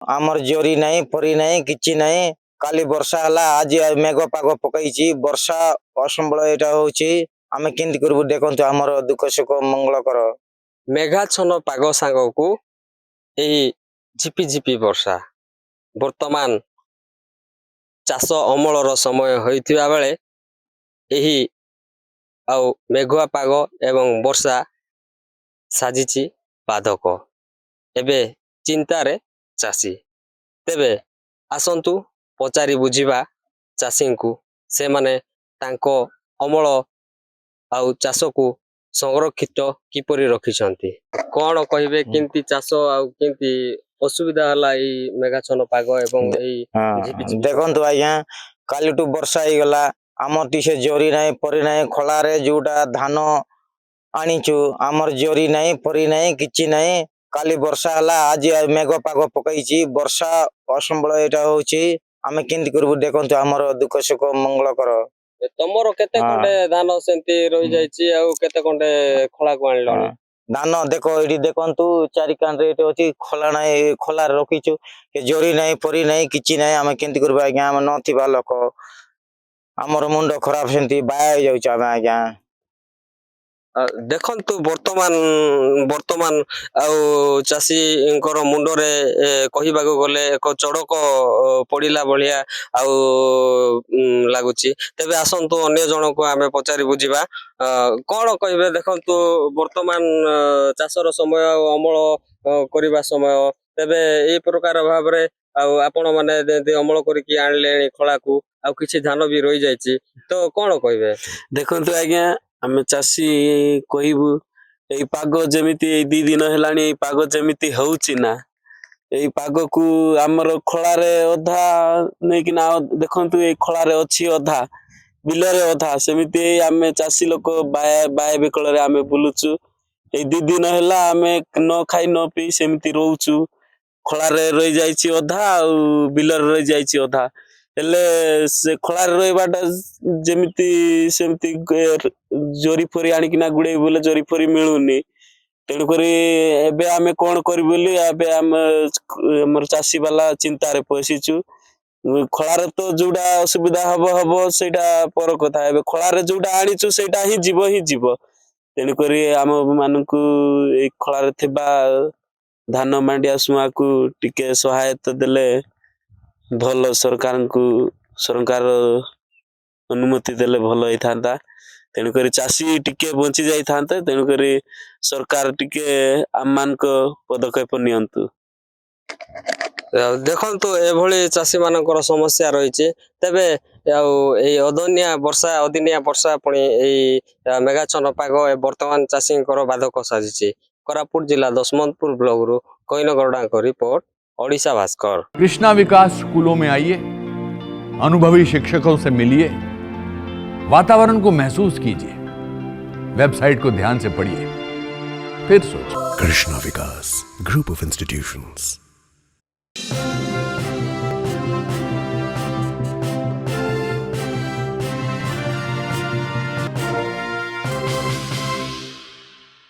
आमर जोरी नहीं परी नहीं किछि नहीं काली वर्षा हला आज मेघ पाग पकईची वर्षा असंबल एटा होची आमे केंति करबु देखंतु हमर दुख सुख मंगल कर मेघाच्छन्न पाग सांगकू एही झिपि झिपि वर्षा वर्तमान चाष अमलर समय होइथिबा बेले एही आउ मेघुआ पाग एवं वर्षा साजिची बाधक एबे चिंतारे चाषी तेबे आसंतु पचारि बुझिबा चाषी को से माने तांको अमल आउ चाष को संरक्षित किपरि रखिछंती कोन कहिबे केंती चाष आउ केंती असुविधा हला ई मेघाच्छन्न पाग एवं एई झिपि झिपि देखंतु आज्ञा कालीटू वर्षा ही गला आमर टिसे जोरी नहीं परी नहीं खलारे जोटा धान आनीचु आमर जोरी नहीं परी नहीं किछि नहीं काली वर्षा हला आज मेघ पाग पकईची वर्षा असंबल एटा होची आमे केंति करबु देखंतु हमर दुख सुख मंगल कर तमरो केते कोंडे धान सेंती रहि जायची आउ केते कोंडे खळा को आनलनी धान देखो एडी देखंतु चारि कान रे एटे अछि खला नाही खला रखिछु के जोरी नाही परी नाही किछि नाही आमे केंति करबा आज्ञा हम नथिबा लोक हमर मुंड खराब सेंती बाय जाउछ आमे आज्ञा देखंतु वर्तमान वर्तमान आउ चाषी मुंड रे कहिबाको गले एक चड़क पड़िला बलिया आउ लागुची तेबे आसंतु अन्य जन को आमे पचारि बुझिबा कोन कहिबे देखंतु वर्तमान चाषर समय अमल करिबा समय तेबे ए प्रकार भाबरे आउ आपण माने अमल करिकि आनले खळा को आउ किछि धान भी रहि जायछि तो कोन कहिबे देखंतु आज्ञा आमे चाषी कहबू एई पाग जेमिति 2 दिन हेलानी एई पाग जेमिति होउची ना एई पाग को हमर खळारे अधा नै कि ना देखंतु एई खळारे अछि अधा बिलरे अधा सेमिति आमे चाषी लोक बाय बिकल रे आमे बुलुचु एई 2 दिन हेला आमे न खाई न पी सेमिति रहउचु खळारे रहि जाईची अधा आ बिलरे रहि जाईची अधा हेले से खळारे रहिबाटा जेमिति सेमिति जोरी फोरी आनी किना गुडे बोले जोरी फोरी मिलुनी तेणु करी एबे आमे कोन करी बोली एबे हमर चासी वाला चिंता रे पसिचु खळारे तो जोडा असुविधा हबो सेटा पर कथा एबे खळारे जोडा आनीचु सेटा ही जीव तेणु करी हम मानकू ए खळारे थिबा धान मांडिया सुआ को टिके सहायता देले भल सरकार अनुमति देले भल होई थांता तेणु करी चासी टिके बंची जाई थांते तेणु करी सरकार टिके आमान को पदक्षेप नियंतु देखंतु एभली चासी मानकर समस्या रहिछि तबे ए अदिनिया वर्षा पुणी ए मेघाच्छन्न पाग वर्तमान चासी बाधक साजिछि कोरापुट जिला दशमंतपुर ब्लॉक रु कोइनगरडा को रिपोर्ट ओडिशा भास्कर। कृष्णा विकास स्कूलों में आइए, अनुभवी शिक्षकों से मिलिए, वातावरण को महसूस कीजिए, वेबसाइट को ध्यान से पढ़िए, फिर सोचिए। कृष्णा विकास ग्रुप ऑफ इंस्टीट्यूशंस।